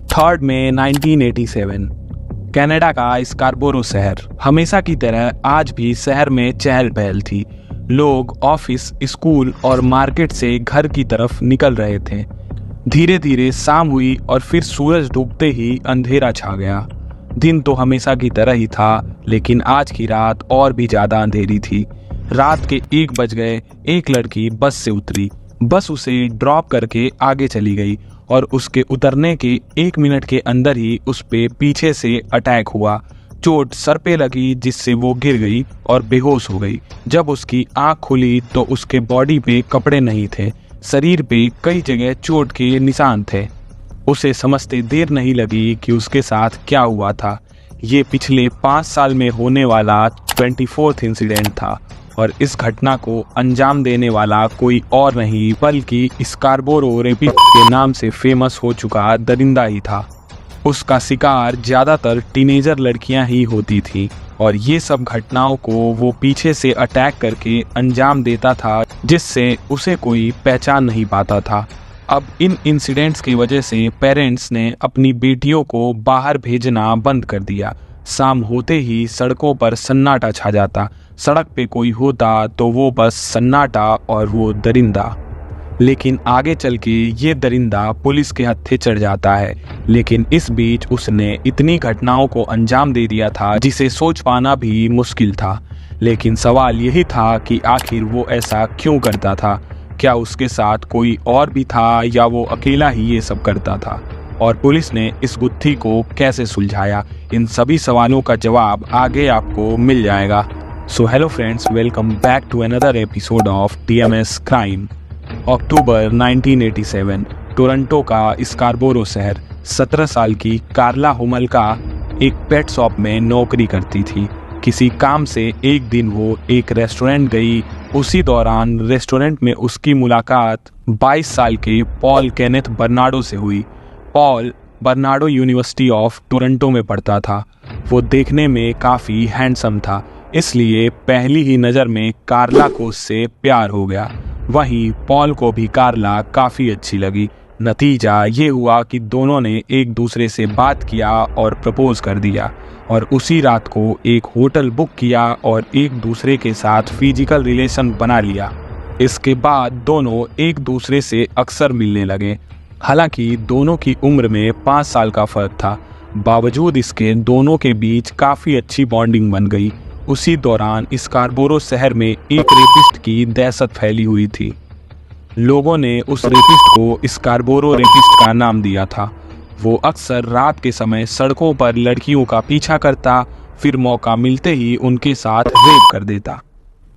3 मई 1987 Canada का Scarborough शहर। हमेशा की तरह आज भी शहर में चहल पहल थी। लोग ऑफिस, स्कूल और मार्केट से घर की तरफ निकल रहे थे। धीरे धीरे शाम हुई और फिर सूरज डूबते ही अंधेरा छा गया। दिन तो हमेशा की तरह ही था, लेकिन आज की रात और भी ज्यादा अंधेरी थी। रात के 1 बज गए। एक लड़की बस से उतरी। बस उसे ड्रॉप करके आगे चली गई और उसके उतरने के 1 मिनट के अंदर ही उस पे पीछे से अटैक हुआ। चोट सर पे लगी, जिससे वो गिर गई और बेहोश हो गई। जब उसकी आंख खुली तो उसके बॉडी पे कपड़े नहीं थे। शरीर पे कई जगह चोट के निशान थे। उसे समझते देर नहीं लगी कि उसके साथ क्या हुआ था। ये पिछले 5 साल में होने वाला 24th इंसिडेंट था और इस घटना को अंजाम देने वाला कोई और नहीं बल्कि स्कारबोरो रेपिस्ट के नाम से फेमस हो चुका दरिंदा ही था। उसका शिकार ज़्यादातर टीनेजर लड़कियां ही होती थीं और ये सब घटनाओं को वो पीछे से अटैक करके अंजाम देता था, जिससे उसे कोई पहचान नहीं पाता था। अब इन इंसिडेंट्स की वजह से पेरेंट्स ने अपनी बेटियों को बाहर भेजना बंद कर दिया। शाम होते ही सड़कों पर सन्नाटा छा जाता। सड़क पे कोई होता तो वो बस सन्नाटा और वो दरिंदा। लेकिन आगे चल के ये दरिंदा पुलिस के हत्थे चढ़ जाता है। लेकिन इस बीच उसने इतनी घटनाओं को अंजाम दे दिया था जिसे सोच पाना भी मुश्किल था। लेकिन सवाल यही था कि आखिर वो ऐसा क्यों करता था। क्या उसके साथ कोई और भी था या वो अकेला ही ये सब करता था, और पुलिस ने इस गुत्थी को कैसे सुलझाया? इन सभी सवालों का जवाब आगे आपको मिल जाएगा। So hello friends, welcome back to another episode of TMS crime. October 1987 Toronto का स्कारबोरो शहर। 17 साल की कार्ला हुमल्का एक पेट शॉप में नौकरी करती थी। किसी काम से एक दिन वो एक रेस्टोरेंट गई। उसी दौरान रेस्टोरेंट में उसकी मुलाकात 22 साल के पॉल केनेथ बर्नार्डो से हुई। Paul Bernardo university of Toronto में पढ़ता था। वो देखने में काफ़ी हैंडसम था, इसलिए पहली ही नज़र में कार्ला को उससे प्यार हो गया। वहीं पॉल को भी कार्ला काफ़ी अच्छी लगी। नतीजा ये हुआ कि दोनों ने एक दूसरे से बात किया और प्रपोज कर दिया, और उसी रात को एक होटल बुक किया और एक दूसरे के साथ फिजिकल रिलेशन बना लिया। इसके बाद दोनों एक दूसरे से अक्सर मिलने लगे। हालांकि दोनों की उम्र में 5 साल का फ़र्क था, बावजूद इसके दोनों के बीच काफ़ी अच्छी बॉन्डिंग बन गई। उसी दौरान स्कारबोरो शहर में एक रेपिस्ट की दहशत फैली हुई थी। लोगों ने उस रेपिस्ट को स्कारबोरो रेपिस्ट का नाम दिया था। वो अक्सर रात के समय सड़कों पर लड़कियों का पीछा करता, फिर मौका मिलते ही उनके साथ रेप कर देता।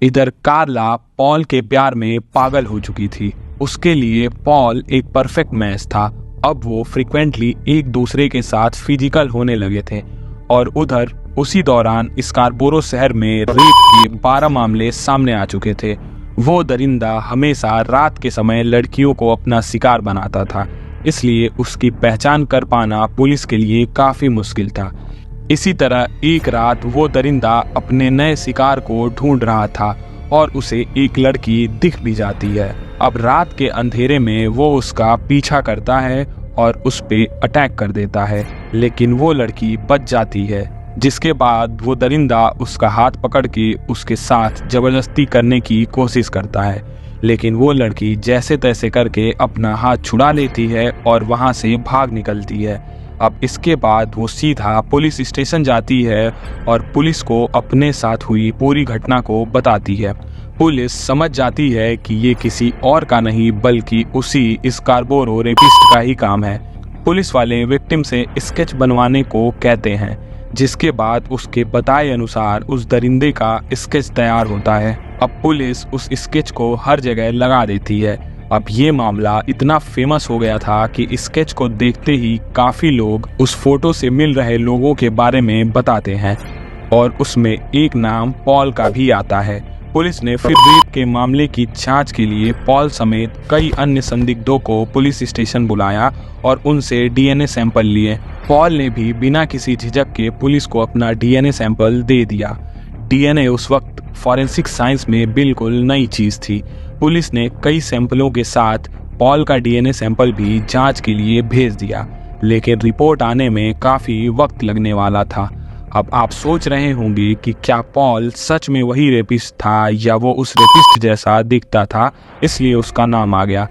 इधर कार्ला पॉल के प्यार में पागल हो चुकी थी। उसके लिए पॉल एक परफेक्ट मैच था। अब वो फ्रिक्वेंटली एक दूसरे के साथ फिजिकल होने लगे थे। और उधर उसी दौरान स्कारबोरो शहर में रेप के 12 मामले सामने आ चुके थे। वो दरिंदा हमेशा रात के समय लड़कियों को अपना शिकार बनाता था, इसलिए उसकी पहचान कर पाना पुलिस के लिए काफ़ी मुश्किल था। इसी तरह एक रात वो दरिंदा अपने नए शिकार को ढूंढ रहा था और उसे एक लड़की दिख भी जाती है। अब रात के अंधेरे में वो उसका पीछा करता है और उस पे अटैक कर देता है, लेकिन वो लड़की बच जाती है, जिसके बाद वो दरिंदा उसका हाथ पकड़ के उसके साथ ज़बरदस्ती करने की कोशिश करता है। लेकिन वो लड़की जैसे तैसे करके अपना हाथ छुड़ा लेती है और वहाँ से भाग निकलती है। अब इसके बाद वो सीधा पुलिस स्टेशन जाती है और पुलिस को अपने साथ हुई पूरी घटना को बताती है। पुलिस समझ जाती है कि ये किसी और का नहीं बल्कि उसी स्कारबोरो रेपिस्ट का ही काम है। पुलिस वाले विक्टिम से स्केच बनवाने को कहते हैं, जिसके बाद उसके बताए अनुसार उस दरिंदे का स्केच तैयार होता है। अब पुलिस उस स्केच को हर जगह लगा देती है। अब ये मामला इतना फेमस हो गया था कि स्केच को देखते ही काफ़ी लोग उस फोटो से मिल रहे लोगों के बारे में बताते हैं और उसमें एक नाम पॉल का भी आता है। पुलिस ने फिर रेप के मामले की जांच के लिए पॉल समेत कई अन्य संदिग्धों को पुलिस स्टेशन बुलाया और उनसे DNA सैंपल लिए। पॉल ने भी बिना किसी झिझक के पुलिस को अपना DNA सैंपल दे दिया। DNA उस वक्त फॉरेंसिक साइंस में बिल्कुल नई चीज़ थी। पुलिस ने कई सैंपलों के साथ पॉल का DNA सैंपल भी जांच के लिए भेज दिया। लेकिन रिपोर्ट आने में काफ़ी वक्त लगने वाला था। अब आप सोच रहे होंगे कि क्या पॉल सच में वही रेपिस्ट था या वो उस रेपिस्ट जैसा दिखता था इसलिए उसका नाम आ गया।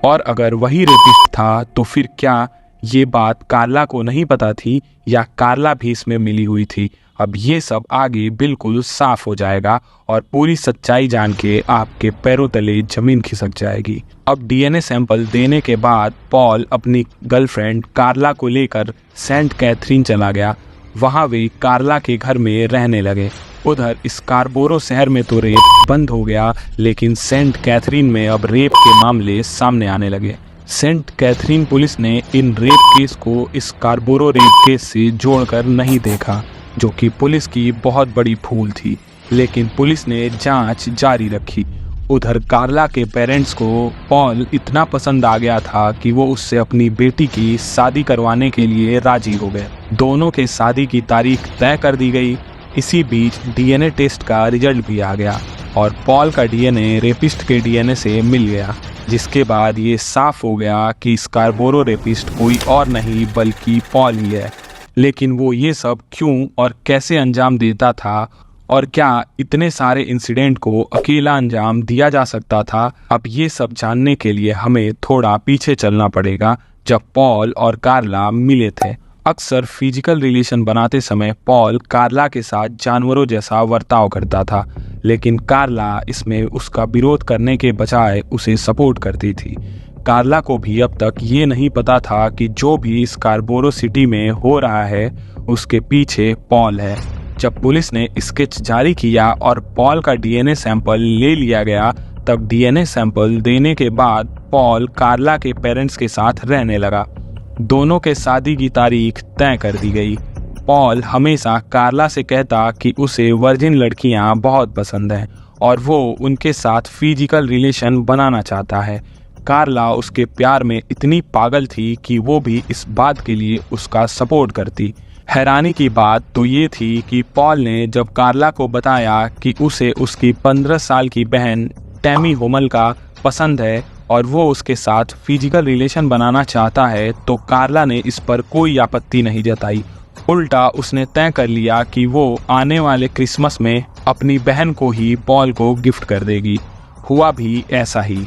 और अगर वही रेपिस्ट था तो फिर क्या ये बात कार्ला को नहीं पता थी या कार्ला भी इसमें मिली हुई थी? अब ये सब आगे बिल्कुल साफ हो जाएगा और पूरी सच्चाई जान के आपके पैरों तले जमीन खिसक जाएगी। अब डीएनए सैंपल देने के बाद पॉल अपनी गर्लफ्रेंड कार्ला को लेकर सेंट कैथरीन चला गया। वहाँ वे कार्ला के घर में रहने लगे। उधर स्कारबोरो शहर में तो रेप बंद हो गया, लेकिन सेंट कैथरीन में अब रेप के मामले सामने आने लगे। सेंट कैथरीन पुलिस ने इन रेप केस को स्कारबोरो रेप केस से जोड़कर नहीं देखा, जो कि पुलिस की बहुत बड़ी भूल थी, लेकिन पुलिस ने जांच जारी रखी। उधर कार्ला के पेरेंट्स को पॉल इतना पसंद आ गया था कि वो उससे अपनी बेटी की शादी करवाने के लिए राजी हो गए। दोनों के शादी की तारीख तय कर दी गई। इसी बीच डीएनए टेस्ट का रिजल्ट भी आ गया और पॉल का डीएनए रेपिस्ट के डीएनए से मिल गया, जिसके बाद ये साफ हो गया कि स्कारबोरो रेपिस्ट कोई और नहीं बल्कि पॉल ही है। लेकिन वो ये सब क्यों और कैसे अंजाम देता था और क्या इतने सारे इंसिडेंट को अकेला अंजाम दिया जा सकता था? अब ये सब जानने के लिए हमें थोड़ा पीछे चलना पड़ेगा, जब पॉल और कार्ला मिले थे। अक्सर फिजिकल रिलेशन बनाते समय पॉल कार्ला के साथ जानवरों जैसा बर्ताव करता था, लेकिन कार्ला इसमें उसका विरोध करने के बजाय उसे सपोर्ट करती थी। कार्ला को भी अब तक ये नहीं पता था कि जो भी स्कारबोरो सिटी में हो रहा है उसके पीछे पॉल है। जब पुलिस ने स्केच जारी किया और पॉल का डीएनए सैंपल ले लिया गया, तब डीएनए सैंपल देने के बाद पॉल कार्ला के पेरेंट्स के साथ रहने लगा। दोनों के शादी की तारीख तय कर दी गई। पॉल हमेशा कार्ला से कहता कि उसे वर्जिन लड़कियां बहुत पसंद हैं और वो उनके साथ फिजिकल रिलेशन बनाना चाहता है। कार्ला उसके प्यार में इतनी पागल थी कि वो भी इस बात के लिए उसका सपोर्ट करती। हैरानी की बात तो ये थी कि पॉल ने जब कार्ला को बताया कि उसे उसकी 15 साल की बहन टैमी होमल का पसंद है और वो उसके साथ फिजिकल रिलेशन बनाना चाहता है, तो कार्ला ने इस पर कोई आपत्ति नहीं जताई। उल्टा उसने तय कर लिया कि वो आने वाले क्रिसमस में अपनी बहन को ही पॉल को गिफ्ट कर देगी। हुआ भी ऐसा ही।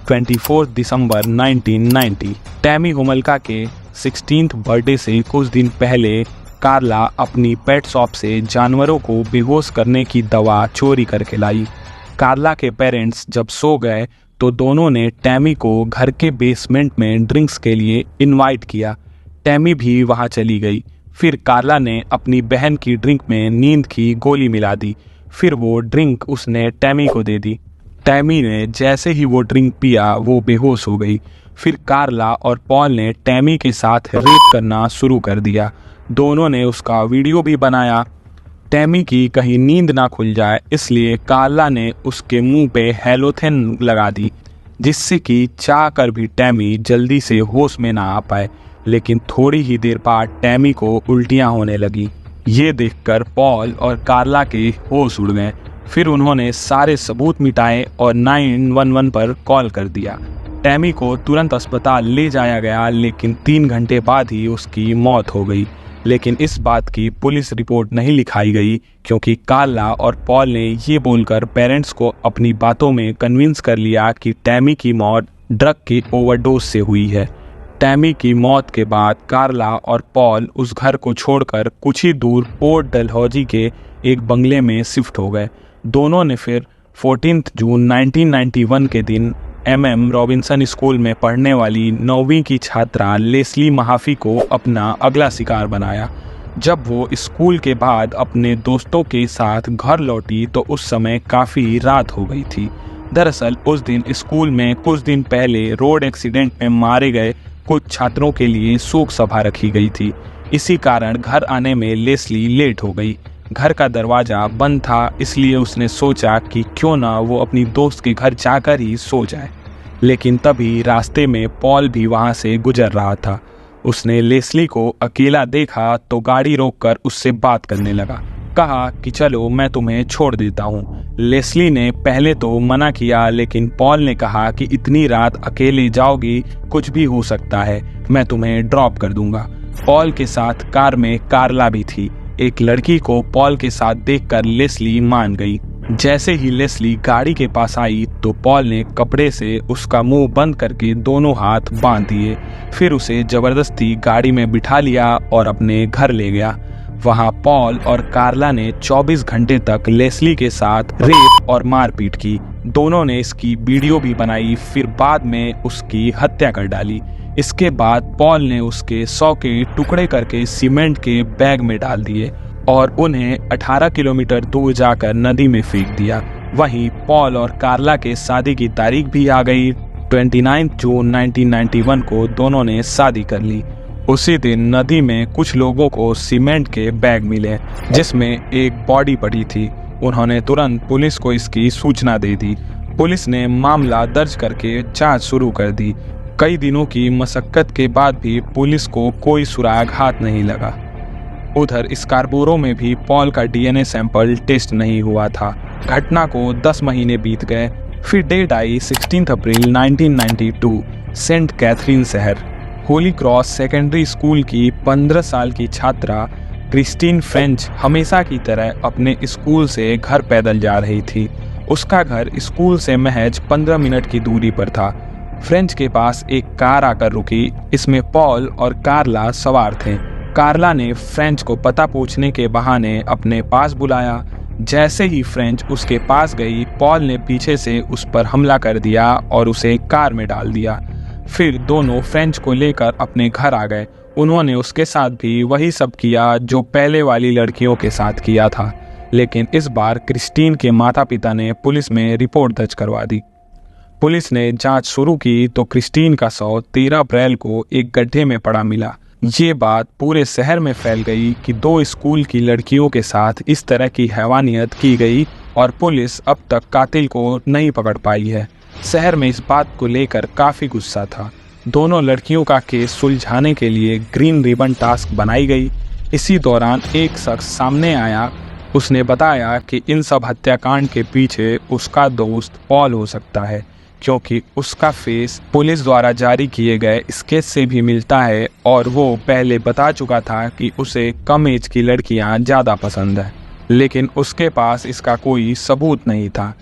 24 दिसंबर 1990 टैमी होमल्का के 16th बर्थडे से कुछ दिन पहले कार्ला अपनी पेट शॉप से जानवरों को बेहोश करने की दवा चोरी करके लाई। कार्ला के पेरेंट्स जब सो गए तो दोनों ने टैमी को घर के बेसमेंट में ड्रिंक्स के लिए इनवाइट किया। टैमी भी वहां चली गई। फिर कार्ला ने अपनी बहन की ड्रिंक में नींद की गोली मिला दी। फिर वो ड्रिंक उसने टैमी को दे दी। टैमी ने जैसे ही वो ड्रिंक पिया वो बेहोश हो गई। फिर कार्ला और पॉल ने टैमी के साथ रेप करना शुरू कर दिया। दोनों ने उसका वीडियो भी बनाया। टैमी की कहीं नींद ना खुल जाए इसलिए कार्ला ने उसके मुंह पे हेलोथेन लगा दी, जिससे कि चाह कर भी टैमी जल्दी से होश में ना आ पाए। लेकिन थोड़ी ही देर बाद टैमी को उल्टियां होने लगी। ये देखकर पॉल और कार्ला के होश उड़ गए। फिर उन्होंने सारे सबूत मिटाए और 911 पर कॉल कर दिया। टैमी को तुरंत अस्पताल ले जाया गया, लेकिन 3 घंटे बाद ही उसकी मौत हो गई। लेकिन इस बात की पुलिस रिपोर्ट नहीं लिखाई गई, क्योंकि कार्ला और पॉल ने ये बोलकर पेरेंट्स को अपनी बातों में कन्विंस कर लिया कि टैमी की मौत ड्रग की ओवरडोज से हुई है। टैमी की मौत के बाद कार्ला और पॉल उस घर को छोड़कर कुछ ही दूर पोर्ट डलहौजी के एक बंगले में शिफ्ट हो गए। दोनों ने फिर 14 जून 1991 के दिन MM रॉबिन्सन स्कूल में पढ़ने वाली 9वीं की छात्रा लेस्ली महाफी को अपना अगला शिकार बनाया। जब वो स्कूल के बाद अपने दोस्तों के साथ घर लौटी तो उस समय काफ़ी रात हो गई थी। दरअसल उस दिन स्कूल में कुछ दिन पहले रोड एक्सीडेंट में मारे गए कुछ छात्रों के लिए शोक सभा रखी गई थी। इसी कारण घर आने में लेस्ली लेट हो गई। घर का दरवाज़ा बंद था, इसलिए उसने सोचा कि क्यों ना वो अपनी दोस्त के घर जाकर ही सो जाए। लेकिन तभी रास्ते में पॉल भी वहाँ से गुजर रहा था। उसने लेस्ली को अकेला देखा तो गाड़ी रोककर उससे बात करने लगा। कहा कि चलो मैं तुम्हें छोड़ देता हूँ। लेस्ली ने पहले तो मना किया, लेकिन पॉल ने कहा कि इतनी रात अकेले जाओगी, कुछ भी हो सकता है, मैं तुम्हें ड्रॉप कर दूंगा। पॉल के साथ कार में कार्ला भी थी। एक लड़की को पॉल के साथ देखकर लेस्ली मान गई। जैसे ही लेस्ली गाड़ी के पास आई तो पॉल ने कपड़े से उसका मुंह बंद करके दोनों हाथ बांध दिए। फिर उसे जबरदस्ती गाड़ी में बिठा लिया और अपने घर ले गया। वहां पॉल और कार्ला ने 24 घंटे तक लेस्ली के साथ रेप और मारपीट की। दोनों ने इसकी वीडियो भी बनाई, फिर बाद में उसकी हत्या कर डाली। इसके बाद पॉल ने उसके 100 के टुकड़े करके सीमेंट के बैग में डाल दिए और उन्हें 18 किलोमीटर दूर जाकर नदी में फेंक दिया। वहीं पॉल और कार्ला के शादी की तारीख भी आ गई। 29 जून 1991 को दोनों ने शादी कर ली। उसी दिन नदी में कुछ लोगों को सीमेंट के बैग मिले जिसमें एक बॉडी पड़ी थी। उन्होंने तुरंत पुलिस को इसकी सूचना दे दी। पुलिस ने मामला दर्ज करके जांच शुरू कर दी। कई दिनों की मशक्कत के बाद भी पुलिस को कोई सुराग हाथ नहीं लगा। उधर स्कारबोरो में भी पॉल का डीएनए सैंपल टेस्ट नहीं हुआ था। घटना को 10 महीने बीत गए। फिर डेट आई 16 अप्रैल 1992, सेंट कैथरीन शहर। होली क्रॉस सेकेंडरी स्कूल की 15 साल की छात्रा क्रिस्टीन फ्रेंच हमेशा की तरह अपने स्कूल से घर पैदल जा रही थी। उसका घर स्कूल से महज 15 मिनट की दूरी पर था। फ्रेंच के पास एक कार आकर रुकी। इसमें पॉल और कार्ला सवार थे। कार्ला ने फ्रेंच को पता पूछने के बहाने अपने पास बुलाया। जैसे ही फ्रेंच उसके पास गई, पॉल ने पीछे से उस पर हमला कर दिया और उसे कार में डाल दिया। फिर दोनों फ्रेंच को लेकर अपने घर आ गए। उन्होंने उसके साथ भी वही सब किया जो पहले वाली लड़कियों के साथ किया था, लेकिन इस बार क्रिस्टीन के माता पिता ने पुलिस में रिपोर्ट दर्ज करवा दी। पुलिस ने जांच शुरू की तो क्रिस्टीन का शव 13 अप्रैल को एक गड्ढे में पड़ा मिला। ये बात पूरे शहर में फैल गई कि 2 स्कूल की लड़कियों के साथ इस तरह की हैवानियत की गई और पुलिस अब तक कातिल को नहीं पकड़ पाई है। शहर में इस बात को लेकर काफ़ी गुस्सा था। दोनों लड़कियों का केस सुलझाने के लिए ग्रीन रिबन टास्क बनाई गई। इसी दौरान एक शख्स सामने आया। उसने बताया कि इन सब हत्याकांड के पीछे उसका दोस्त पॉल हो सकता है, क्योंकि उसका फेस पुलिस द्वारा जारी किए गए स्केच से भी मिलता है और वो पहले बता चुका था कि उसे कम एज की लड़कियां ज़्यादा पसंद है, लेकिन उसके पास इसका कोई सबूत नहीं था।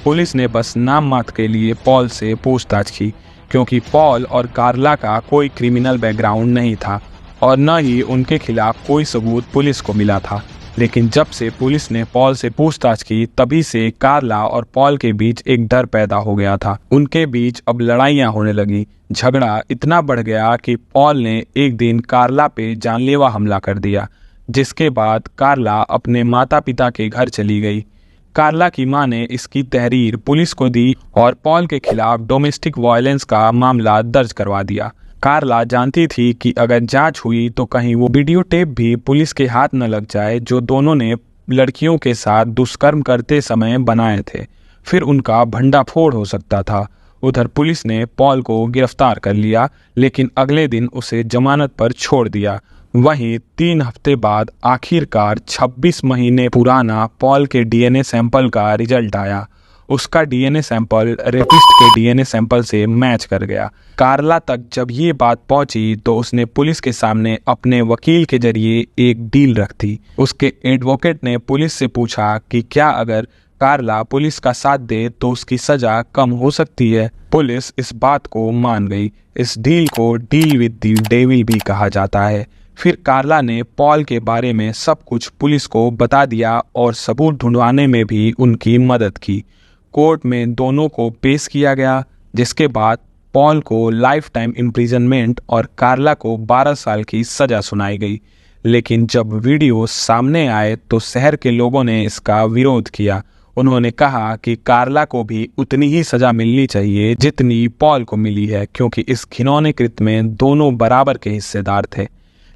पुलिस ने बस नाम मात्र के लिए पॉल से पूछताछ की, क्योंकि पॉल और कार्ला का कोई क्रिमिनल बैकग्राउंड नहीं था और न ही उनके खिलाफ कोई सबूत पुलिस को मिला था। लेकिन जब से पुलिस ने पॉल से पूछताछ की, तभी से कार्ला और पॉल के बीच एक डर पैदा हो गया था। उनके बीच अब लड़ाइयाँ होने लगी। झगड़ा इतना बढ़ गया कि पॉल ने एक दिन कार्ला पे जानलेवा हमला कर दिया, जिसके बाद कार्ला अपने माता पिता के घर चली गई। कार्ला की मां ने इसकी तहरीर पुलिस को दी और पॉल के खिलाफ डोमेस्टिक वायलेंस का मामला दर्ज करवा दिया। कार्ला जानती थी कि अगर जांच हुई तो कहीं वो वीडियो टेप भी पुलिस के हाथ न लग जाए जो दोनों ने लड़कियों के साथ दुष्कर्म करते समय बनाए थे। फिर उनका भंडाफोड़ हो सकता था। उधर पुलिस ने पॉल को गिरफ्तार कर लिया, लेकिन अगले दिन उसे जमानत पर छोड़ दिया। वहीं 3 हफ्ते बाद आखिरकार 26 महीने पुराना पॉल के डीएनए सैंपल का रिजल्ट आया। उसका डीएनए सैंपल रेपिस्ट के डीएनए सैंपल से मैच कर गया। कार्ला तक जब ये बात पहुंची तो उसने पुलिस के सामने अपने वकील के जरिए एक डील रख दी। उसके एडवोकेट ने पुलिस से पूछा कि क्या अगर कार्ला पुलिस का साथ दे तो उसकी सजा कम हो सकती है। पुलिस इस बात को मान गई। इस डील को डील विद द डेविल भी कहा जाता है। फिर कार्ला ने पॉल के बारे में सब कुछ पुलिस को बता दिया और सबूत ढूंढवाने में भी उनकी मदद की। कोर्ट में दोनों को पेश किया गया, जिसके बाद पॉल को लाइफ टाइम इम्प्रिजनमेंट और कार्ला को 12 साल की सज़ा सुनाई गई। लेकिन जब वीडियो सामने आए तो शहर के लोगों ने इसका विरोध किया। उन्होंने कहा कि कार्ला को भी उतनी ही सज़ा मिलनी चाहिए जितनी पॉल को मिली है, क्योंकि इस घिनौने कृत्य में दोनों बराबर के हिस्सेदार थे।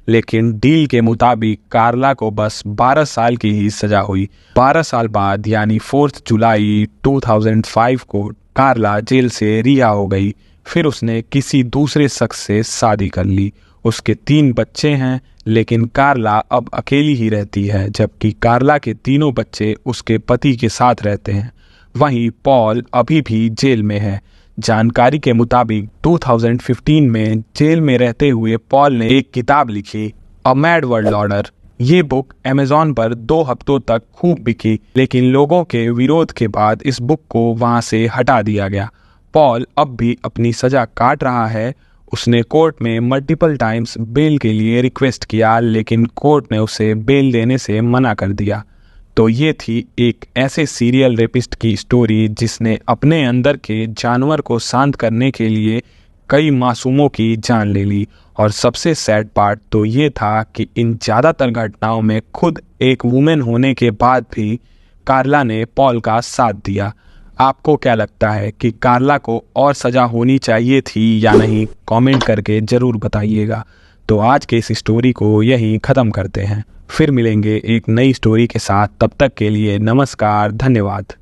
लेकिन डील के मुताबिक कार्ला को बस 12 साल की ही सजा हुई। 12 साल बाद यानी 4 जुलाई 2005 को कार्ला जेल से रिहा हो गई। फिर उसने किसी दूसरे शख्स से शादी कर ली। उसके 3 बच्चे हैं, लेकिन कार्ला अब अकेली ही रहती है, जबकि कार्ला के तीनों बच्चे उसके पति के साथ रहते हैं। वहीं पॉल अभी भी जेल में है। जानकारी के मुताबिक 2015 में जेल में रहते हुए पॉल ने एक किताब लिखी, अ मैड वर्ल्ड ऑर्डर। ये बुक अमेज़न पर 2 हफ्तों तक खूब बिकी, लेकिन लोगों के विरोध के बाद इस बुक को वहां से हटा दिया गया। पॉल अब भी अपनी सजा काट रहा है। उसने कोर्ट में मल्टीपल टाइम्स बेल के लिए रिक्वेस्ट किया, लेकिन कोर्ट ने उसे बेल देने से मना कर दिया। तो ये थी एक ऐसे सीरियल रेपिस्ट की स्टोरी जिसने अपने अंदर के जानवर को शांत करने के लिए कई मासूमों की जान ले ली। और सबसे सैड पार्ट तो ये था कि इन ज़्यादातर घटनाओं में खुद एक वुमेन होने के बाद भी कार्ला ने पॉल का साथ दिया। आपको क्या लगता है कि कार्ला को और सज़ा होनी चाहिए थी या नहीं? कमेंट करके ज़रूर बताइएगा। तो आज के इस स्टोरी को यहीं ख़त्म करते हैं, फिर मिलेंगे एक नई स्टोरी के साथ। तब तक के लिए नमस्कार, धन्यवाद।